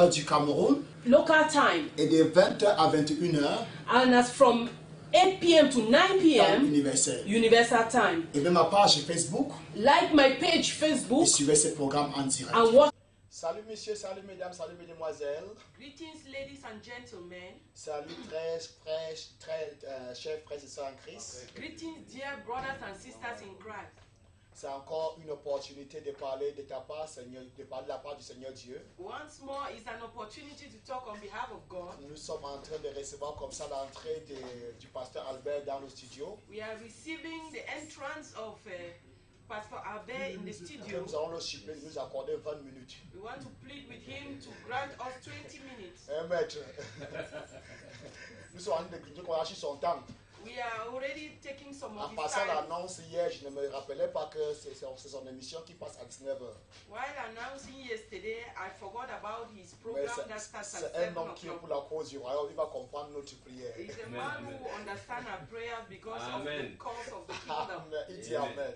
heure du Cameroun. Local time. Et de 20h à 21h. And as from 8 p.m. to 9 p.m. Universal time. Et même ma page Facebook. Like my page Facebook. Et suivez ce programme en direct. And watch. Salut messieurs, salut mesdames, salut mesdemoiselles. Greetings ladies and gentlemen. Salut très chers frères et sœurs en Christ. Greetings dear brothers and sisters in Christ. C'est encore une opportunité de parler de ta part, Seigneur, de parler de la part du Seigneur Dieu. Once more is an opportunity to talk on behalf of God. Nous sommes en train de recevoir comme ça l'entrée du pasteur Albert dans le studio. We are receiving the entrance of Pastor Albert in the studio. Nous allons le supplier de nous accorder 20 minutes. We want to plead with him to grant us 20 minutes. Maître. Nous sommes en train de qu'on a son temps. We are already taking some of En his passant time. l'annonce hier, je ne me rappelais pas que c'est son émission qui passe à 19h. While announcing yesterday, I forgot about his program that starts at C'est un 7 homme qui est o'clock. pour la cause du royaume, il va comprendre notre prière. He's a man who understands our prayer because of the cause of the kingdom. Amen. Il dit Amen.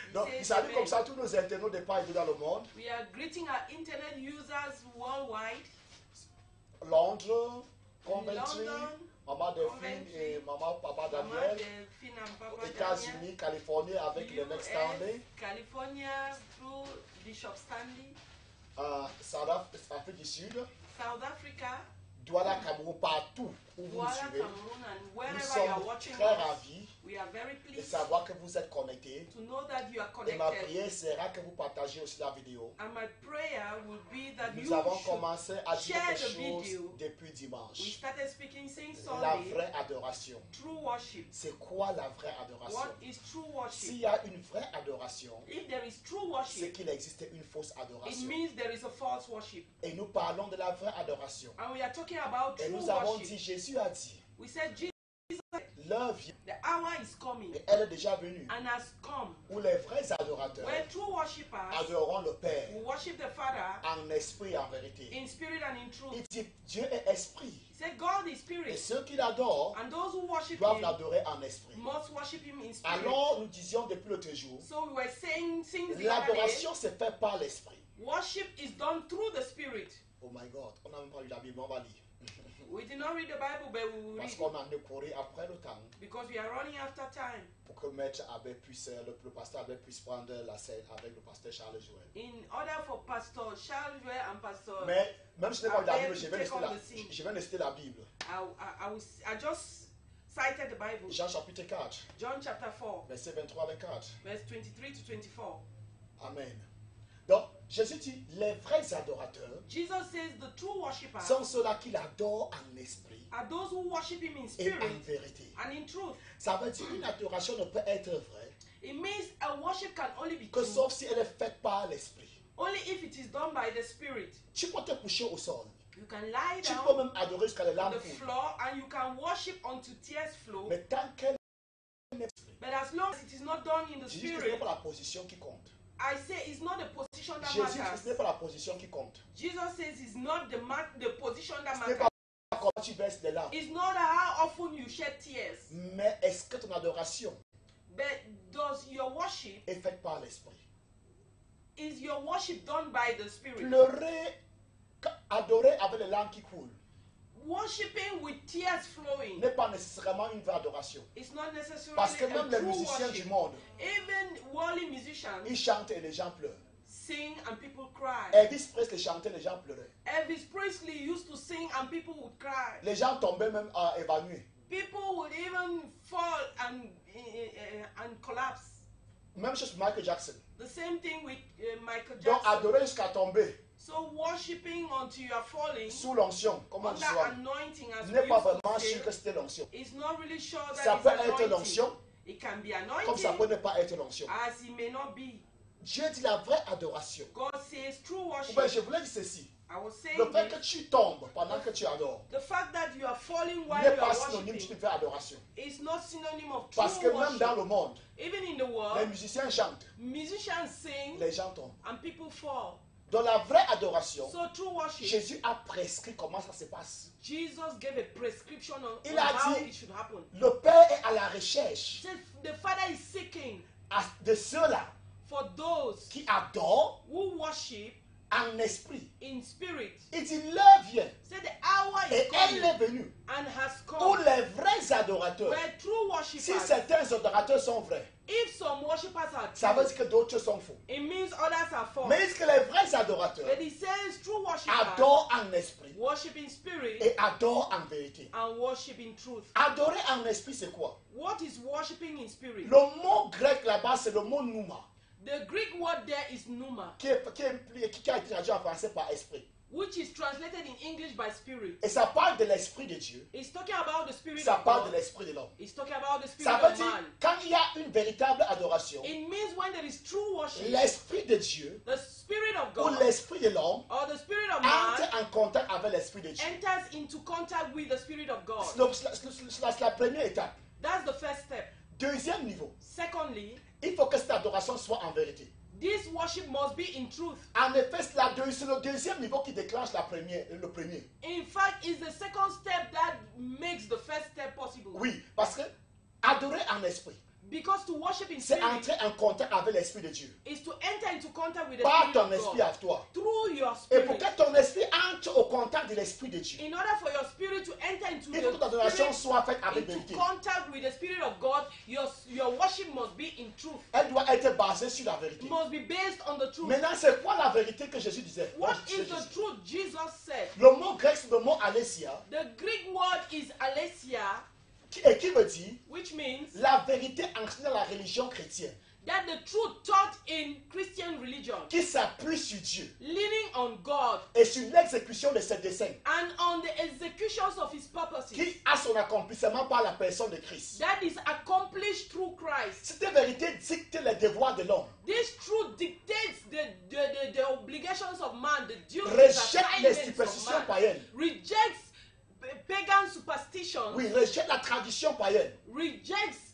He Donc, says il salue amen. comme ça tous nos internautes de part et d'autre dans le monde. We are greeting our internet users worldwide. Londres, Coventry, London, Maman Delphine Coventry, et Maman Papa Mama Daniel. Delphine and Papa Daniel. États-Unis, Californie avec le Next Stanley. California through Bishop Stanley. South Afrique du Sud. South Africa. Douala, Cameroun, partout où vous nous Douala, suivez. Cameroun, and Nous wherever you are sommes watching très us, ravis we are very de pleased savoir que vous êtes connectés. to know that you are Et ma connected. prière sera que vous partagez aussi la vidéo. And my prayer will be that Nous you avons should commencé à dire share des the choses video. depuis We dimanche. started speaking since La Sunday. vraie adoration. True worship. C'est quoi la vraie adoration? What is true S'il worship? y a une vraie adoration, If there is true c'est worship, qu'il existe une fausse it adoration. means there is a false worship. Et nous parlons de la vraie adoration. And we are talking about Et true nous avons worship. dit, Jésus a dit, We said Jesus, l'heure vient, the hour is coming et elle est déjà venue, and has come où les vrais adorateurs where true worshippers adoreront le Père will worship the Father en esprit et en vérité. in spirit and in truth. Il dit, Dieu est esprit. He said God is Et spirit, ceux qui l'adorent and those who worship doivent him l'adorer en esprit. must worship him in spirit. Alors, nous disions depuis l'autre jour, So we were saying since the other day, l'adoration se fait par l'esprit. worship is done through the spirit. Oh my God, on n'a même pas lu la Bible, on va lire. We did not read the Bible, but we will Parce read qu'on en est couru après le temps because we are running after time. pour que Maître Abbé puisse, le pasteur Abbé puisse prendre la scène avec le pasteur Charles Joël. In order for Pastor Charles Joel and Pastor, Mais même si je n'ai pas lu la Abbé Bible, je vais take on the rester scene. je vais rester la Bible. I just cited the Bible. Jean chapitre 4, John chapter 4, verset 23 à 24. verse 23 to 24. Amen. Donc, Jésus dit, les vrais adorateurs Jesus says the true worshippers sont ceux-là qui l'adorent en esprit are those who worship him in et spirit en vérité. and in truth. Ça veut dire qu'une adoration ne peut être vraie It means a worship can only be que true sauf si elle est faite par l'esprit. only if it is done by the spirit. Tu peux te coucher au sol. You can lie Tu down peux même adorer jusqu'à les on larmes the coulent. floor and you can worship until tears flow. Mais tant qu'elle But as long as it is not done in the je dis que ce n'est spirit, pas la position qui compte. I say it's not the position that Jésus, ce n'est matters. pas la position qui compte. Jesus says it's not the position that Ce n'est matters. pas comment tu verses des larmes. It's not how often you shed tears, Mais est-ce que ton adoration but does your worship, est faite par l'esprit? is your worship done by the spirit? Pleurer, adorer avec les larmes qui coulent Worshipping with tears flowing n'est pas nécessairement une vraie adoration. is not necessarily Parce que a même les true musiciens du worship. monde, Even worldly musicians ils chantent et les gens pleurent. sing and people cry. Elvis Presley chantait, les gens pleuraient. Elvis Presley used to sing and people would cry. Les gens tombaient même évanouis. People would even fall and collapse. Même chose pour Michael Jackson. The same thing with Michael Donc Jackson. adorer jusqu'à tomber So worshiping until you are falling sous l'onction, comme on dit under souvent, anointing, as we n'est pas used to vraiment say, sûr que c'était l'onction. is not really sure that Ça it's peut être anointing. l'onction, It can be comme ça anointing, peut ne pas être l'onction. as it may not be. Dieu dit la vraie adoration. God says true Ou worship. bien je voulais dire ceci. I was saying Le fait this, que tu tombes pendant que tu adores the fact that you are falling while n'est you pas are synonyme worshiping d'une vraie adoration. is not synonym of true Parce que même worship. dans le monde, Even in the les world, musiciens chantent, musicians sing les gens tombent. and people fall. Dans la vraie adoration, So true worship, Jésus a prescrit comment ça se passe. Jesus gave a prescription on Il on a how dit- it should happen. Le Père est à la recherche He said the Father is seeking de ceux-là for those qui adorent who worship en esprit. in spirit. Il dit l'heure adorateurs sont vrais, If some worshippers are ça veut true, dire que d'autres sont faux. it means others are false. Mais est-ce que les vrais adorateurs But it says true worshippers adorent en esprit worship in spirit et adorent en vérité? and worship in truth. Adorer en esprit, c'est quoi? What is worshiping in spirit? Le mot grec là-bas, c'est le mot pneuma, The Greek word there is pneuma, qui a été traduit en français par esprit. which is translated in English by spirit. Et ça parle de l'esprit de Dieu, It's talking about the spirit ça of parle de God. l'esprit de l'homme. It's talking about the spirit Ça veut of dire, man. quand il y a une véritable adoration, It means when there is true worship, l'esprit de Dieu the spirit of ou God l'esprit de l'homme or the spirit of man entre en contact avec l'esprit de Dieu. enters into contact with the spirit of God. C'est la première étape. That's the first step. Deuxième niveau, Secondly, il faut que cette adoration soit en vérité. this worship must be in truth. En effet, c'est le deuxième niveau qui déclenche le premier. In fact, it's the second step that makes the first step possible. Oui, parce que adorer en esprit, Because to worship in c'est spirit entrer en contact avec l'esprit de Dieu. is to enter into contact with the Par spirit ton of esprit God à toi. through your Et pour spirit. que ton esprit entre au contact de l'esprit de Dieu, In order for your spirit to enter into il faut que ton adoration the soit faite avec into vérité. contact with the spirit of God, your worship must be in truth. Elle doit être basée sur la vérité. It must be based on the truth. Maintenant, c'est quoi la vérité que Jésus disait? What Jésus is the disait. truth Jesus said? Le mot grec, c'est le mot alesia, The Greek word is alesia, et qui veut dire which means la vérité enseignée dans la religion chrétienne, that the truth taught in Christian religion, qui s'appuie sur Dieu leaning on God et sur l'exécution de ses desseins, and on the executions of his purposes, qui a son accomplissement par la personne de Christ. that is accomplished through Christ. Cette vérité dicte les devoirs de l'homme, This truth dictates the obligations of man, the duties, rejette les assignments superstitions of man, païennes, rejects pagan superstition, oui, rejette la tradition païenne rejects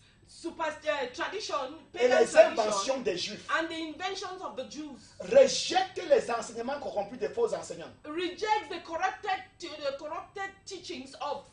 tradition, et pagan les tradition, inventions des Juifs, and the inventions of the Jews. rejette les enseignements corrompus des faux enseignants. Rejects the corrupted teachings of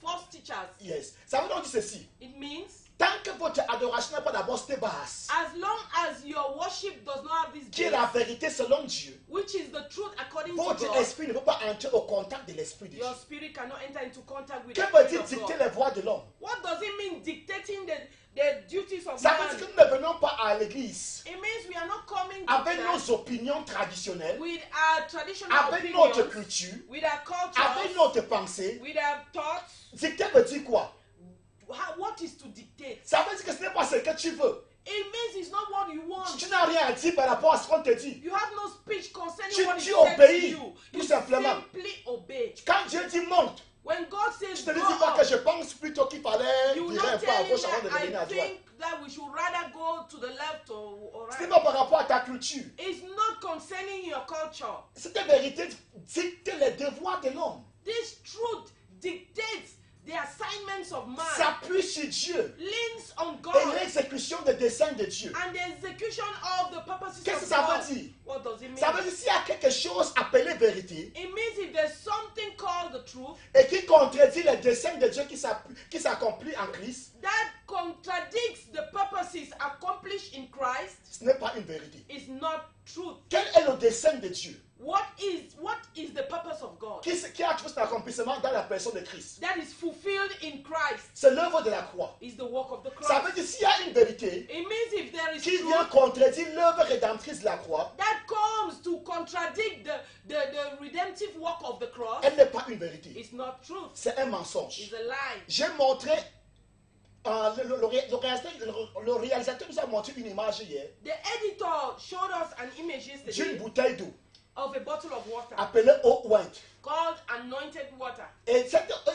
false teachers. Yes. Ça veut donc dire ceci. It means Tant que votre adoration n'est pas d'abord cette base, as long as your worship does not have this qui est base, la vérité selon Dieu, which is the truth according to votre God, esprit ne peut pas entrer au contact de l'esprit de Dieu. your spirit cannot enter into contact with Que the veut-il spirit of dicter God. les voies de l'homme? What does it mean dictating the duties of Ça veut dire man? que nous ne venons pas à l'église It means we are not coming to avec church nos opinions traditionnelles, with our traditional avec notre opinions, culture, with our avec culture, notre pensée. with our thoughts. Dicter veut dire quoi? What is to dictate? Ça veut dire que ce n'est pas ce que tu veux. It means it's not what you want. Tu n'as rien à dire par rapport à ce qu'on te dit. You have no speech concerning Tu- what is tu said to obéis, you. tout You simplement. simply obey. Quand Dieu dit monte, When God says je te go dis pas que up, je pense plutôt qu'il fallait you virer not un peu à tell him gauche avant de that revenir à I droite. think that we should rather go to the left or Ce n'est right. pas par rapport à ta culture. It's not concerning your culture. Cette vérité dicte les devoirs de l'homme. This truth dictates the assignments of man, S'appuie sur Dieu leans on et God, l'exécution des desseins de Dieu. and the execution of the purposes Qu'est-ce que of ça God. veut dire? What does it mean? Ça veut dire s'il y a quelque chose appelé vérité It means if there's something called the truth et qui contredit les desseins de Dieu qui s'accomplit en Christ, that contradicts the purposes accomplished in Christ, ce n'est pas une vérité. is not truth. Quel est le dessein de Dieu What is the purpose of God qui a trouvé son accomplissement dans la personne de Christ? that is fulfilled in Christ? C'est l'œuvre de la croix. Is the work of the Ça cross. veut dire s'il y a une vérité It means if there is qui vient truth contredire l'œuvre rédemptrice de la croix, that comes to contradict the redemptive work of the cross, elle n'est pas une vérité. it's not truth. C'est un mensonge. It's a lie. J'ai montré, le réalisateur nous a montré une image hier The editor showed us an image d'une yesterday bouteille d'eau of a bottle of water appelée eau ointe. called anointed water. Et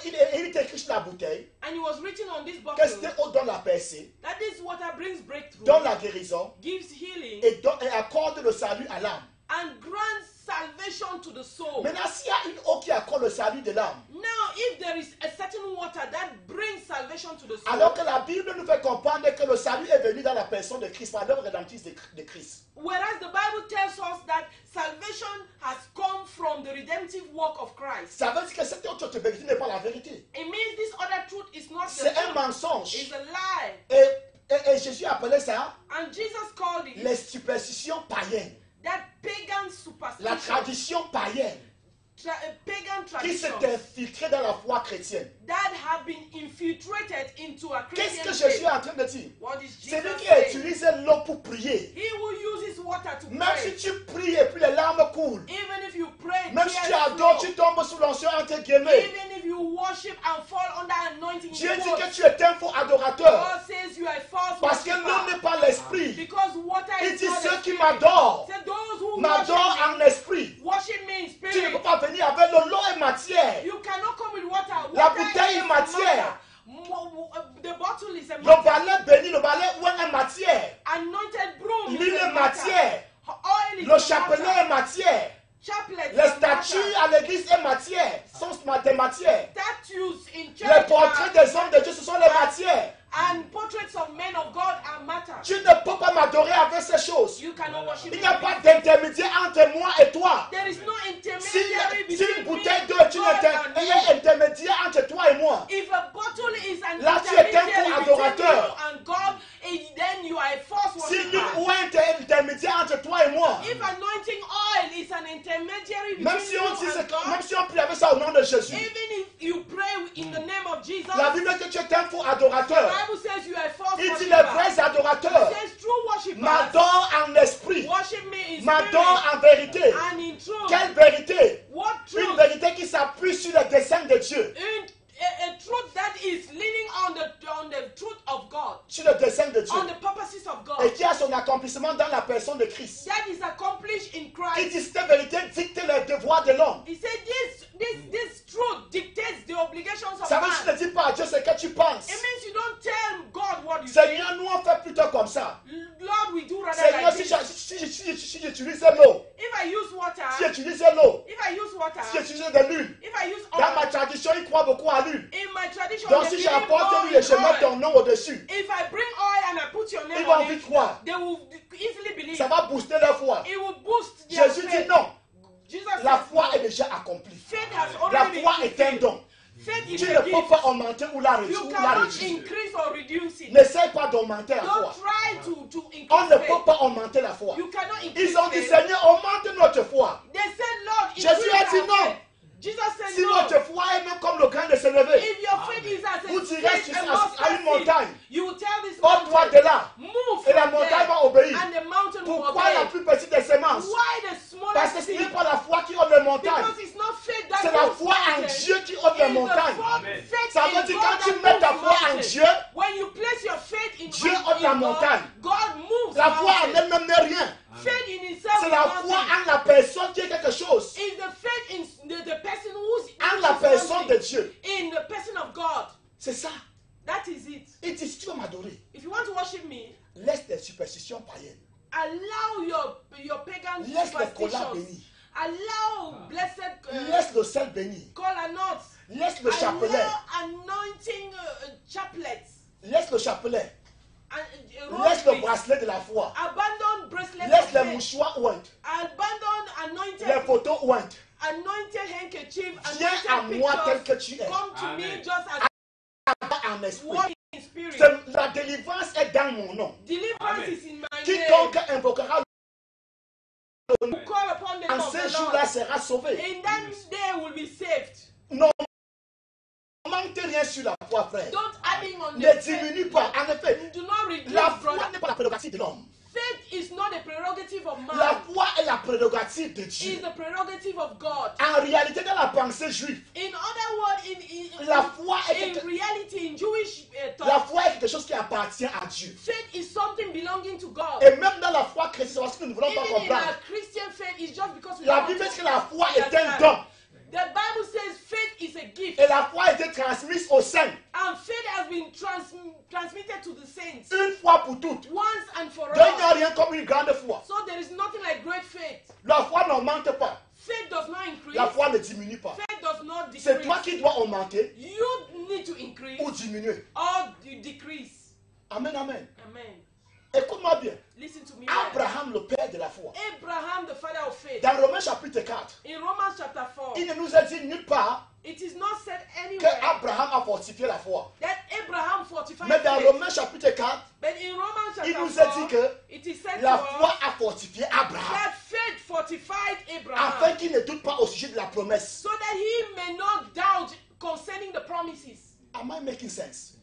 il est écrit sur la bouteille And it was written on this que bottle cette eau donne la percée, that this water brings breakthrough, donne la guérison gives healing, et accorde le salut à l'âme. and grants salvation to the soul. Maintenant, s'il y a une eau qui accorde le salut de l'âme, Now, if there is a certain water that brings salvation to the soul, alors que la Bible nous fait comprendre que le salut est venu dans la personne de Christ, par l'œuvre rédemptrice de Christ. whereas the Bible tells us that salvation has come from the redemptive work of Christ, Ça veut dire que cette autre vérité n'est pas la vérité. it means this other truth is not the C'est un truth. mensonge. It's a lie. Et Jésus appelait ça And Jesus called it les superstitions païennes, that pagan la superstition, tradition païenne. pagan qui s'est traditions infiltré dans la foi chrétienne. that have been infiltrated into a Qu'est-ce Christian que Jésus faith. est en train de dire? What is C'est lui Jesus qui saying? utilise l'eau pour prier. He will use his water to Même si pray. tu pries et puis les larmes coulent. Even if you pray, Même si tu tears adores, flow. tu tombes sous l'onction entre guillemets. Even if you worship and fall under anointing, Dieu in dit quotes, que tu es un faux adorateur. God says you are a false Parce que l'eau worshiper. n'est pas l'esprit. Because water Il is dit not ceux a qui spirit. m'adorent, Say those who m'adorent worship en me, esprit. worship me in Tu ne spirit. peux pas venir avec l'eau. L'eau est matière. You cannot come with water. La Water bouteille is est matière. The bottle is a Le matter. balai béni, le balai ouin est matière. Anointed broom L'huile is est a matter. matière. Oil is Le a chapelet matter. est matière. Chaplet is Les a statues matter. à l'église est matière. Sont des matières. Statues in Les church portraits des hommes de Dieu, ce sont les matières. and portraits of men of God are matter. Tu ne peux pas m'adorer avec ces choses. You cannot worship Il me n'y a with pas these. d'intermédiaire entre moi et toi. There is no Si, intermediary si between une me, bouteille d'eau est une God and il y you. a un intermédiaire entre toi et moi. If a bottle is an Là, tu es un intermediary faux between you adorateur. and God, then you are a false Si l'huile worshiper. ouin est un intermédiaire entre toi et moi. If anointing oil is an intermediary Même between si you on dit and God, même si on prie avec ça au nom de Jésus. even if you pray in the name of Jesus, La Bible dit que tu es un faux the adorateur. Bible says you are a false Il dit les worshiper. vrais adorateurs It says true worshippers m'adorent en esprit, worship me in m'adorent spirit en vérité. and in truth. Quelle vérité? What Une truth? vérité qui s'appuie sur le dessein de Dieu. A truth that is leaning on the truth of God, Sur le dessein de Dieu. on the purposes of God, Et qui a son accomplissement dans la personne de Christ. that is accomplished in Il Christ. dit cette vérité dicte les devoirs de l'homme. He said this truth dictates the obligations of Ça veut dire que tu man. ne dis pas à Dieu ce que tu penses. It means you don't tell God what you think. Seigneur, nous on fait plutôt comme ça. Lord, we do rather Seigneur, like si this. j'utilise l'eau, If I use water, si j'utilise l'eau, if I use water, si j'utilise de l'huile, if I use dans ma oil, tradition, ils croient beaucoup à l'huile. in my tradition, Donc they si believe j'apporte more l'huile et in je mets oil. ton nom au-dessus, If I bring oil and I put your ils name vont on vite it, croire. they will easily believe. Ça va booster leur foi. It will boost their Jésus faith. dit non. Jesus La says foi no. est déjà accomplie. Faith has La already foi been est un fulfilled. don. Faith is Tu a ne peux gift. pas augmenter ou la réduire. You cannot increase or reduce it. N'essaye pas d'augmenter la Don't foi. try to On increase ne faith. peut pas augmenter la foi. You cannot increase Ils ont dit, faith. Seigneur, augmente notre foi. They said, Lord, Jésus increase a dit our non. faith. Jesus said Si no. notre foi est même comme le grain de se lever, If your faith is as vous a direz faith, à a une mustard montagne, seed, you will tell this ôte-toi mountain, de là, move et la from montagne there, va obéir. and the mountain will Pourquoi la obey. plus petite des semences? Why the Parce que smallest ce n'est seed? pas la foi qui ôte les montagnes, Because it's not faith that c'est la moves foi en mountains. Dieu qui ôte les It is the montagnes. faith Ça in veut dire God quand tu that mets ta moves foi en mountains. Dieu, When you place your faith in Dieu God, ôte la montagne. God moves La foi en mountains. elle-même n'est rien. Faith in itself C'est is la nothing. foi en la personne qui est quelque chose. Is the faith in the person who's En la personne de Dieu. in the person of God. C'est ça. That is it. Il dit, si tu veux m'adorer, If you want to worship me, laisse tes superstitions païennes. allow your pagan Laisse les colas superstitions. bénis. Allow blessed Laisse le sel béni. kola nuts. Laisse le chapelet. Allow anointing chaplets. Laisse le chapelet. And, Laisse le rosaries. bracelet de la foi. Abandon bracelets. Laisse of les faith. mouchoirs ointes. Abandon Les anointed photos ointes. handkerchief. Viens à Anointed moi tel pictures. que tu es. Come to me Amen. just as En esprit. walk in spirit. La délivrance est dans mon nom. Deliverance Amen. is in my Quiconque name. invoquera Call upon the en name of ces the jours-là Lord. sera sauvé. In that day will be saved. Non, n'augmente rien sur la foi, frère. Don't adding on Ne the diminue faith. pas. En effet, Do not reduce, la foi brother. n'est pas la prérogative de l'homme. Faith is not a prerogative of man. La foi est la prérogative de It is Dieu. the prerogative of God. En réalité, dans la pensée juive, In other words, la foi est in quelque, reality, in Jewish la thought, foi est quelque chose qui appartient à Dieu. faith is something belonging to God. Et même dans la foi chrétienne, parce que nous ne voulons pas Even in comprendre. our Christian faith, it's just because we La don't Bible dit que understand. la foi est un don. The Bible says faith is a gift. Et la foi a été transmise aux saints. And faith has been transmitted to the saints Une fois pour toutes. once and for Donc il n'y a all. rien comme une grande foi. So there is nothing like great faith. La foi n'augmente pas. Faith does not increase. La foi ne diminue pas. Faith does not C'est toi decrease. qui dois augmenter You need to increase ou diminuer. or you decrease. Amen, amen. Amen. Écoute-moi bien. Listen to me. well. Abraham, le père de la foi. Abraham, the father of faith. Dans Romains chapitre 4, In Romans chapter 4, il ne nous a dit nulle part it is not said que anywhere Abraham a fortifié la foi. that Abraham fortified Mais dans faith. Romains chapitre 4, But in Romans il chapter nous a dit 4, que it is said la to foi us a fortifié Abraham. that faith fortified afin Abraham qu'il ne doute pas au sujet de la promesse. so that he may not doubt concerning the promises. Am I making sense?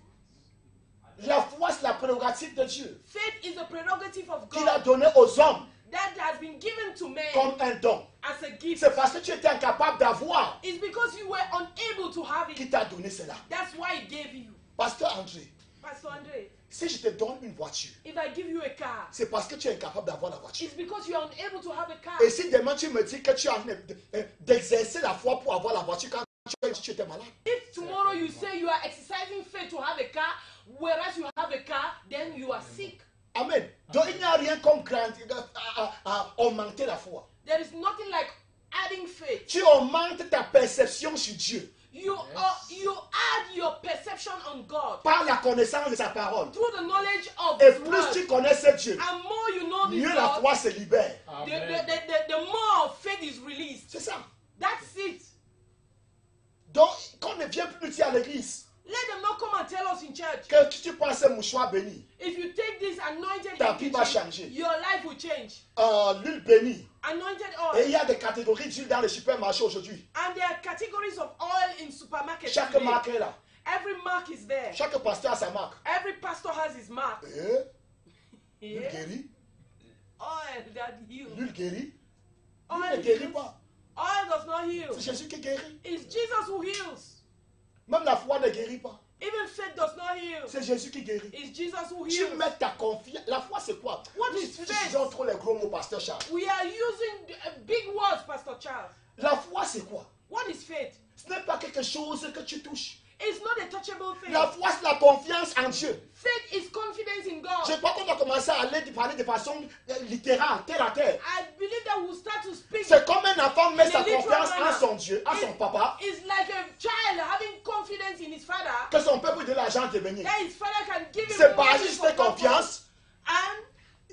La foi, c'est la prérogative de Dieu Faith is a prerogative of qu'il a God donné aux hommes that has been given to man comme un don. as a gift. C'est parce que tu étais incapable d'avoir It's because you were unable to have qu'il it. t'a donné cela. That's why he gave you. Pasteur André, Pastor Andre, si je te donne une voiture, if I give you a car, c'est parce que tu es incapable d'avoir la voiture. it's because you are unable to have a car. Et si demain tu me dis que tu es en train d'exercer la foi pour avoir la voiture quand tu étais malade, If tomorrow you say you are exercising faith to have a car, whereas you have a car, then you are sick. amen. Donc il n'y a rien comme augmenter la foi. There is nothing like adding faith. Tu augmentes ta perception sur Dieu You add your perception on God par la connaissance de sa parole. through the knowledge of Et His plus word. tu connais ce Dieu, And more you know this mieux la God, foi se libère. the more faith is released. C'est ça. That's it. Donc, quand on ne vient plus nous dire à l'église Let them not come and tell us in church. que tu prends ce mouchoir béni, If you take this anointed ta vie va handkerchief, changer. your life will change. L'huile bénie. Anointed Et il oil. y a des catégories d'huile dans les supermarchés aujourd'hui. And there are categories of oil in supermarkets Chaque today. marque est là. Every mark is there. Chaque pasteur a sa marque. Every pastor has his mark. L'huile Yeah. guérit. Oil that heals. L'huile guérit. Oil L'huile ne guérit heals. pas. Oil does not heal. C'est Jésus qui guérit. It's Jesus who heals. Même la foi ne guérit pas. Even faith does not heal. C'est Jésus qui guérit. It's Jesus who Tu heals. mets ta confiance. La foi, c'est quoi? What Nous is faith? utilisons trop les gros mots, pasteur Charles. We are using big words, Pastor Charles. La foi, c'est quoi? What is faith? Ce n'est pas quelque chose que tu touches. It's not a touchable thing. La foi, c'est la confiance en Dieu. Faith is confidence in Je God. crois qu'on a commencé à parler de façon littérale, terre à terre. I believe that we'll start to speak. C'est comme un enfant met sa In a literal confiance en manner. son Dieu, en son papa, It's like a child having confidence in his father que son père peut donner l'argent de venir. that his father can give him C'est money basé sur for cette purpose. confiance. And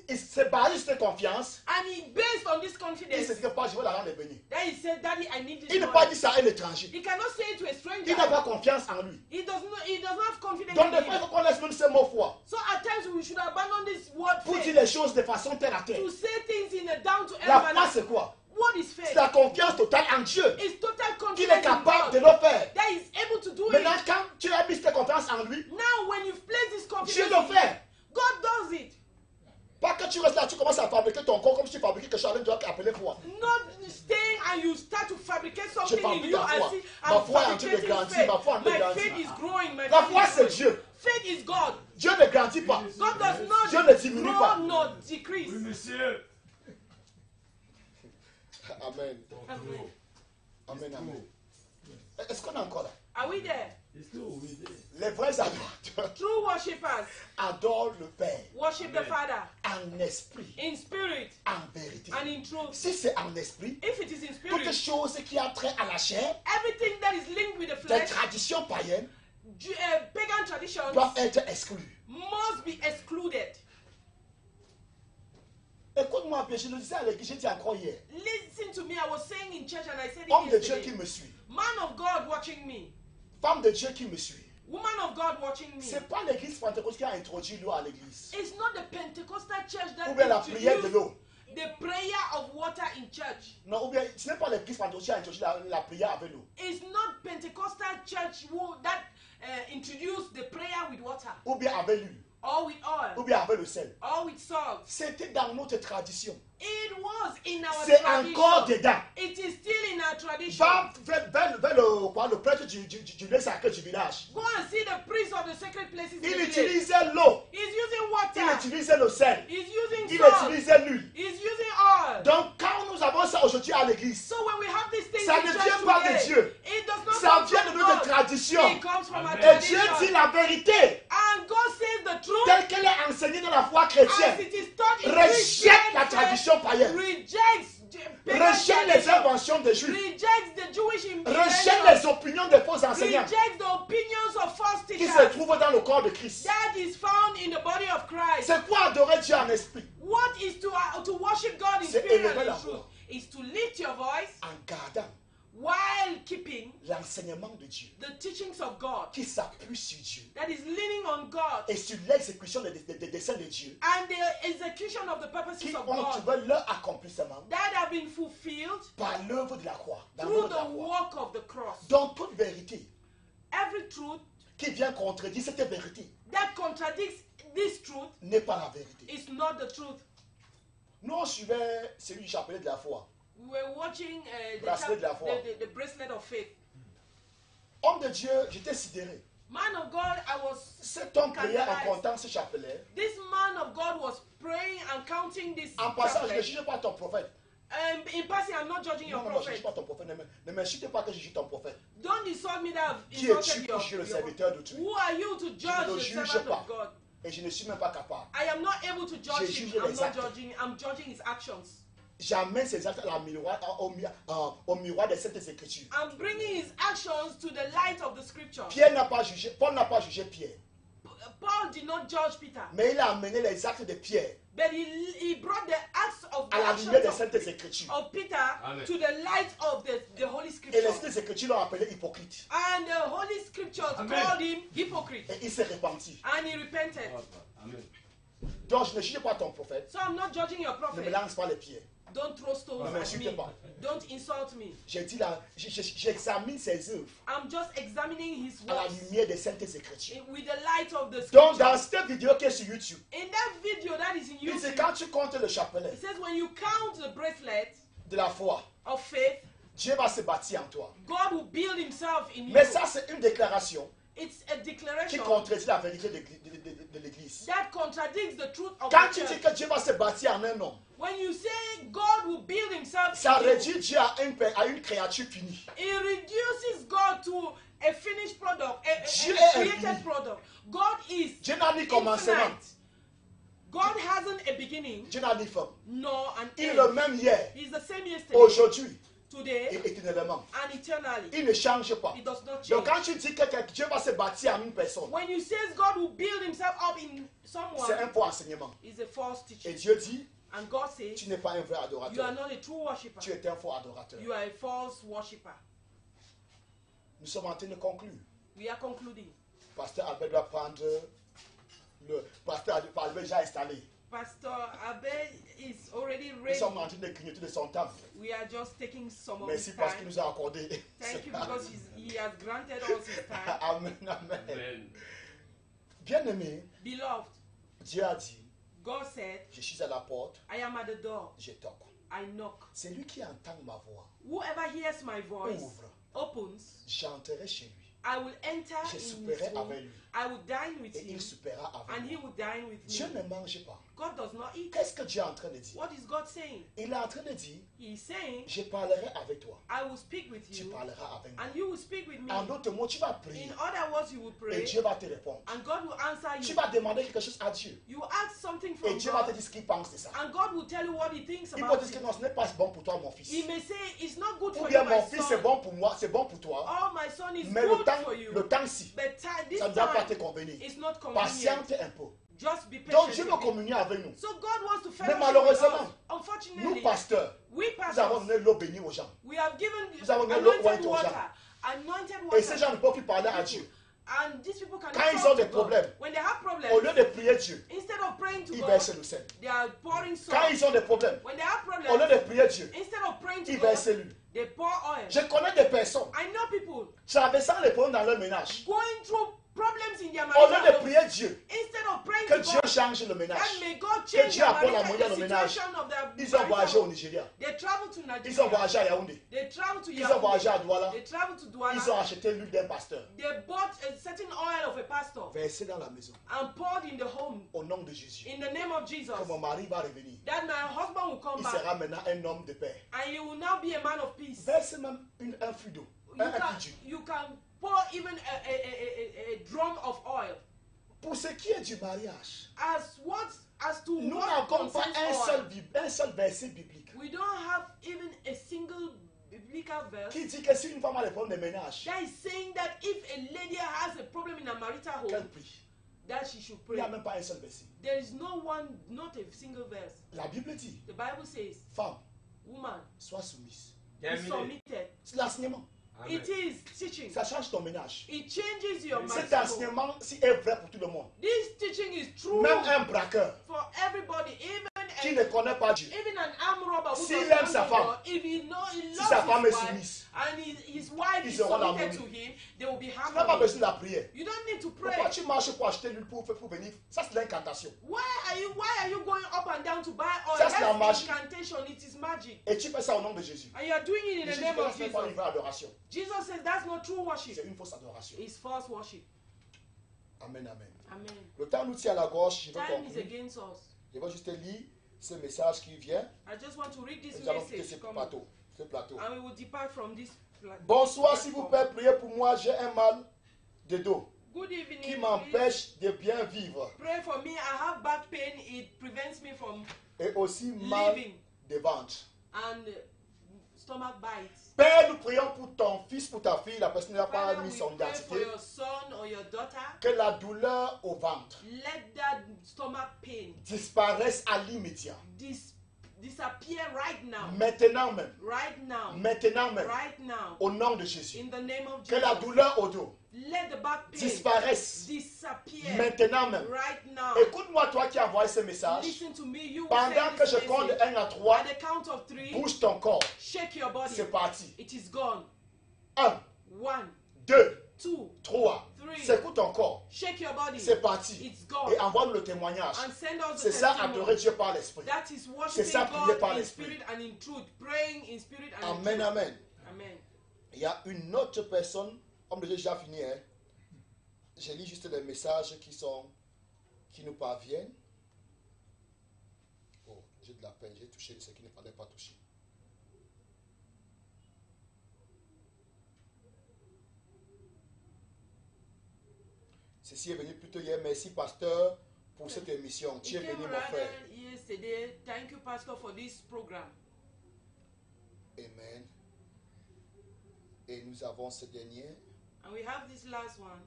C'est basé sur cette confiance. he based on this Il confidence, ne se dit pas, je veux l'argent de venir. then he said, Daddy, I need Il this ne peut pas money. dire ça à un étranger. He cannot say it to a Il stranger. n'a pas confiance en lui. He does not have confidence Donc, in des fois, il him. faut qu'on laisse même ce mot foi So at times we should abandon this word pour dire faith les choses de façon terre à terre. to say things in a down to La earth foi, manner. c'est quoi? What is C'est faith? la confiance totale en Dieu. It's total Qu'il est confidence in capable de God le faire. that is able to do Maintenant, it. quand tu as mis cette confiance en lui, Now when you've placed this Dieu confidence le in fait. him, God does it. Pas que tu restes là, tu commences à fabriquer ton corps comme si tu fabriquais quelque chose, tu dois appeler foi. Not staying and you start to fabricate something in fabrique you la foi. and see Ma I'm foi est en train de fabricating grandir, faith. ma foi est en train de My grandir. faith is growing. My La faith foi, is c'est growing. Dieu. Faith is God. Dieu ne grandit pas. God does Dieu not ne diminue grow pas. nor decrease. Monsieur. Amen. Amen. Amen, amen. Est-ce qu'on est encore là? Are we there? Les vrais adorateurs True worshippers adorent le Père worship the Father en esprit, in spirit en vérité. and in truth. Si c'est en esprit, If it is in toutes spirit, choses qui ont trait à la chair, everything that is linked with the des flesh, traditions païennes, pagan traditions, doivent être exclues. must be excluded. Écoute-moi bien, je le disais à l'église, j'ai dit encore hier. Listen to me. I was saying in church and I said Homme de it Dieu qui yesterday. me suit, Man of God watching me. femme de Dieu qui me suit. Woman of God watching me. C'est pas l'église pentecôtale qui a introduit l'eau à l'église. It's not the Pentecostal church that Ou bien la prière de introduced l'eau. the prayer of water in church. Non, ou bien ce n'est pas l'église pentecôtale qui a introduit la prière avec l'eau. It's not Pentecostal church that introduced the prayer with water Ou bien avec l'huile. or with Ou oil bien avec le sel. or with salt. C'était dans notre tradition. It was in our C'est tradition. encore dedans. It is still in our tradition. Va vers le prêtre du lieu sacré du village. Go and see the priest of the sacred places. in the Il village. utilisait l'eau. He's using Il water. utilisait le sel. He's using Il salt. utilisait l'huile. He's using oil. Donc quand nous avons ça aujourd'hui à l'église, So when we have these things ça in ne church vient pas de today, Dieu. it does not Ça come vient de from notre God. tradition. It comes from our Amen. Et Dieu tradition. dit la vérité, And God says the truth telle qu'elle est enseignée dans la foi as chrétienne. it is taught in Rejette la Christian tradition païenne. faith, rejects pagan Rejette les tradition, inventions des Juifs. rejects the Jewish Rejette inventions, les opinions des faux enseignants rejects the opinions of false qui teachers se trouvent dans le corps de Christ. that is found in the body of Christ. C'est quoi adorer Dieu en esprit? What is to worship God in C'est spirit élever and la in truth voix. is to lift your voice En gardant while keeping l'enseignement de Dieu, the teachings of God, qui s'appuie sur Dieu that is leaning on God, et sur l'exécution des desseins de Dieu, and the execution of the purposes qui of ont God trouvé leur accomplissement that have been fulfilled par l'œuvre de la croix, dans through l'œuvre de la the croix. work of the cross. Donc toute vérité Every truth qui vient contredire cette vérité that contradicts this truth n'est pas la vérité. is not the truth. Nous on suivait celui du chapelet de la foi. We were watching Bracelet de la foi. the bracelet of faith. Homme de Dieu, j'étais sidéré. Man of God, I was. Cet homme priait en scandalized. comptant ce chapelet. This man of God was praying and counting this. En passant, je ne chaplet. juge pas ton prophète. In passing, I'm not judging your Non, non, je ne juge prophet. pas ton prophète. Ne m'insulte pas que je juge ton prophète. Don't insult me that I've Qui es-tu insulted pour juger le your serviteur d'autrui? Who are you to judge Je ne the juge servant pas. of God? Et je ne suis même pas capable. I am not able to judge Je him. juge I'm les not actes. judging. I'm judging his actions. J'amène ces actes au miroir des Saintes Écritures. I'm bringing his actions to the light of the scripture. Pierre n'a pas jugé, Paul n'a pas jugé Pierre. Paul did not judge Peter, Mais il a amené les actes de Pierre but he brought the acts of the à la actions lumière des of, Saintes Écritures. of Peter Amen. to the light of the Holy Et Scripture. les Saintes Écritures l'ont appelé hypocrite. And the Holy Scriptures Amen. called him hypocrite. Et il s'est repenti. And he repented. Amen. Donc je ne juge pas ton prophète. So I'm not judging your Ne prophet. me lance pas les pieds. Don't throw stones Ne at m'insulte me. pas. Don't insult me. J'ai dit là, j'examine ses œuvres I'm just examining his à la works lumière des Saintes Écritures. with the light of the Donc dans Scripture. cette vidéo qui est sur YouTube, In that video that is in il dit YouTube, quand tu comptes le chapelet it says when you count the bracelet de la foi, of faith, Dieu va se bâtir en toi. God will build himself in you. Mais ça, c'est une déclaration It's a qui declaration contredit la vérité de l'Église. that contradicts the truth of Quand the tu dis church. que Dieu va se bâtir en un homme, When you say God will build himself ça in you, réduit Dieu à une créature finie. it reduces God to a finished product, a Dieu est created infini. product. God is Dieu n'a ni commencement, infinite. God hasn't a beginning Dieu n'a ni fin. nor an Il est le end. même hier, He's the same yesterday, aujourd'hui today, et éternellement. and eternally. Il ne change pas. It does not change. Donc quand tu dis que Dieu va se bâtir en une personne, When you say God will build himself up in c'est un someone, faux enseignement. it's a false Et teaching. Dieu dit, And God says, tu n'es pas un vrai you are adorateur. not a true worshipper. Tu es un faux adorateur. You are a false worshipper. Nous sommes en train de conclure. We are concluding. Pasteur Albert doit prendre le... Pasteur Albert est déjà installé. Pastor Abe is already Nous ready. sommes en train de clignoter de son temps. We are just taking some of Merci his parce qu'il time. nous a accordé. Thank you because he has granted us his time. Amen, amen. Amen. Bien-aimé, Beloved, Dieu a dit, God said, je suis à la porte, I am at the door. je toque. I knock. C'est lui qui entend ma voix. Whoever hears my voice Ouvre. opens. J'entrerai chez lui. I will enter Je in his souperai home. avec lui. I will dine with Et him. il soupera avec And he moi. will dine with Dieu me. ne mange pas. God does not eat. Qu'est-ce que Dieu est en train de dire? What is God saying? Il est en train de dire, He is saying, je parlerai avec toi. I will speak with Tu you. parleras avec moi. And you will speak with me. En d'autres mots, tu vas prier. In other words, you will Et pray. Dieu va te répondre. And God will answer Tu you. vas demander quelque chose à Dieu. You will ask something Et from Dieu va te God. dire ce qu'il pense de ça. And God will tell you what he thinks Il peut about dire que it. non, ce n'est pas bon pour toi, mon He fils. may say, it's not good Ou for bien you, mon my fils, c'est son. bon pour moi, c'est bon pour toi. Oh, my son is Mais good for le you. temps-ci, But this ça ne doit pas te time convenir. is not convenient. Patiente un peu. Just be Donc patient. Dieu veut with me. communier avec nous. So God wants to Mais fellowship with malheureusement, us. nous, Unfortunately, pasteurs, we nous avons pastors, donné l'eau bénie aux gens. we have given Nous avons donné l'eau anointed ointe aux water. gens. Anointed Et ces gens water. ne peuvent plus parler à Dieu. And these people can Quand ils ont des problèmes, when they have au problems, lieu de prier Dieu, instead of praying to ils God, versent le sel. they are pouring salt. Quand ils ont des problèmes, When they have au lieu problems, de prier Dieu, instead of praying to ils God, versent l'huile. they pour oil. Je connais des personnes I know people traversant les problèmes dans leur ménage. going through problems in their Au lieu de marital home. prier Dieu, Instead of praying que to Dieu God, change le ménage. and may God Que change Dieu their apporte la marital, moyenne the au ménage. situation of their Ils ont marital voyagé au home. Nigeria. They travel to Ils ont Nigeria. voyagé à Yaoundé. They travel to Ils ont voyagé à Yaoundé. Douala. They travel to Ils ont Douala. acheté l'huile d'un pasteur. They bought a certain oil of a pastor Versé dans la maison. and poured in the home Au nom de Jésus. in the name of Jesus. Que mon mari va revenir. That my husband will come Il back sera maintenant un homme de paix. and he will now be a man of peace. Verse même un fruit d'eau. Un puits d'huile. You can pour even a drum of oil. Pour ce qui est du mariage, As to nous what n'avons pas concerns un seul verset biblique we don't have even a single biblical verse qui dit que si une femme a des problèmes de ménage, that is saying that if a lady has a problem in a marital qu'elle home, prie. that she should Il pray. n'y a même pas un seul verset. There is no one, not a single verse. La Bible dit, The Bible says, femme, woman, sois soumise. be Terminé. submitted. C'est l'enseignement. It is teaching. Ça change ton ménage. It changes your Cet mind. enseignement est vrai pour tout le monde. This teaching is true Même un braqueur for everybody, qui ne connaît pas Dieu, even an armed robber who S'il does aime not sa know femme, God, if he si loves sa femme est his wife soumise, and his wife ils is auront la submitted to monnaie. him, they will be tu n'as pas happy. besoin de la prière. You don't need to pray. Pourquoi tu marches pour acheter l'huile pour venir? Ça, c'est l'incantation. Why are you going up and down to buy oil? Ça, c'est la That's magie. incantation. It is magic. Et tu fais ça au nom de Jésus. And you are doing it in the Jésus name ne of fait pas une Jesus. vraie adoration. Jesus says that's not true worship. C'est une fausse adoration. It's false worship. Amen, amen. Amen. Le temps nous tient à la gorge. Je vais Time is conclure. against us. Je vais juste lire ce message qui vient. I just want to read Et this nous allons quitter message. ce plateau. Ce plateau. And we will depart from this. Bonsoir, s'il vous plaît, priez pour moi. J'ai un mal de dos Good evening. qui Please m'empêche de bien vivre. pray for me. I have back pain. It prevents me from Et aussi mal living de ventre. and stomach bites. Père, nous prions pour ton fils, pour ta fille. La personne n'a pas Father, mis we son pray for identité. your son or your daughter. Que la douleur au ventre Let that stomach pain disparaisse à l'immédiat. disappear right now. Maintenant même. Right now. Maintenant même. Right now. Au nom de Jésus. In the name of Que la Jesus. douleur au dos Let the back pain disparaisse. disappear Maintenant même. right now. Écoute-moi, toi qui as envoyé ce message. Listen to me. You will Pendant say que this je compte de message. 1 à 3, At the count of 3, bouge ton corps. shake your body. C'est parti. It is gone. 1, 1, 2, 2, 3. 3. Secoue ton corps. Shake your body. C'est parti. It's gone. Et envoie-nous le témoignage. And send us the C'est ça, testimony. adorer Dieu par l'esprit. That is C'est worshiping ça, prier par God in l'esprit. spirit and in truth. Praying in spirit and in Amen, truth. amen. Amen. Il y a une autre personne, comme j'ai déjà fini, hein. Je lis juste les messages qui nous parviennent. Oh, j'ai de la peine, j'ai touché ce qui ne fallait pas toucher. Ceci est venu plutôt hier. Merci, pasteur, pour cette émission. Tu es It venu, came mon frère. rather yesterday. Thank you, Pastor, for this program. Amen. Et nous avons ce dernier. And we have this last one.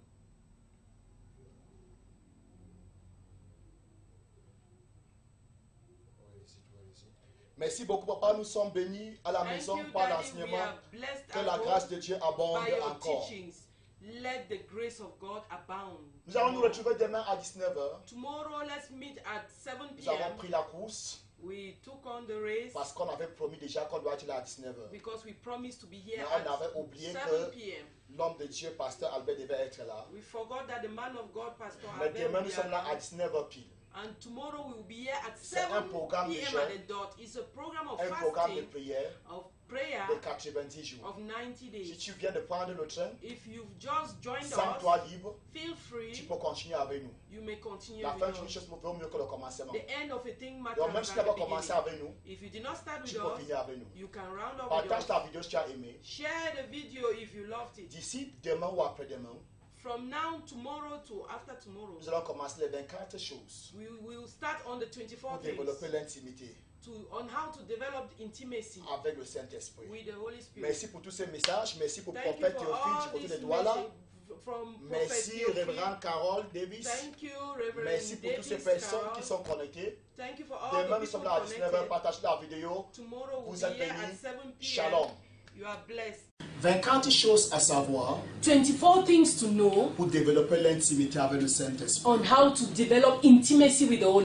Merci beaucoup, papa. Nous sommes bénis à la Thank maison you, par Daddy. We l'enseignement. are blessed Que at la home grâce de Dieu abonde by your encore. teachings. Let the grace of God abound. Nous allons nous retrouver demain à 19h. Tomorrow, let's meet at 7 Nous avons p.m. pris la course We took on the race parce qu'on avait promis déjà qu'on doit être là à 19h. because we promised to be here Mais on at avait oublié 7 que p.m. l'homme de Dieu, pasteur Albert, devait être là. We forgot that the man of God, Pastor Mais Albert, demain, will nous be sommes là à around. 19h pile. And tomorrow we will be here at C'est un 7 programme de p.m. jeûne, at the dot. It's a program of Un programme de fasting, prière of prayer, de 90 jours. of 90 Si days. tu viens de prendre le train, If you've just joined sens-toi us, libre, feel tu free. peux continuer avec nous. You may continue La with fin d'une us. chose vaut mieux que le commencement. The end of a thing matters Donc même si tu than n'as the pas commencé beginning. avec nous, If you did not start with tu peux us, finir avec nous. you can round up with Partage us. ta vidéo si tu as aimé. Share the video if you loved it. D'ici demain ou après-demain, From now, tomorrow to after tomorrow, nous allons commencer les 24 choses we will start on the pour 24 développer things l'intimité on how to develop intimacy avec le Saint-Esprit. with the Holy Spirit. Merci pour tous ces messages. Merci pour Thank you Prophète for Théophile all du côté these des Douala. messages from Prophet Merci Theophile. Révérend Carole Davis. Thank you, Reverend Merci pour toutes ces Davis personnes Carroll. qui sont connectées. Thank you for all Demain, the nous sommes people là à 19h. connected. Partagez la vidéo. Tomorrow we'll Vous be êtes here at bénis. 7 p.m. Shalom. You are blessed. 24 choses à savoir 24 things to know pour développer l'intimité avec le Saint-Esprit. on how to develop intimacy with the Holy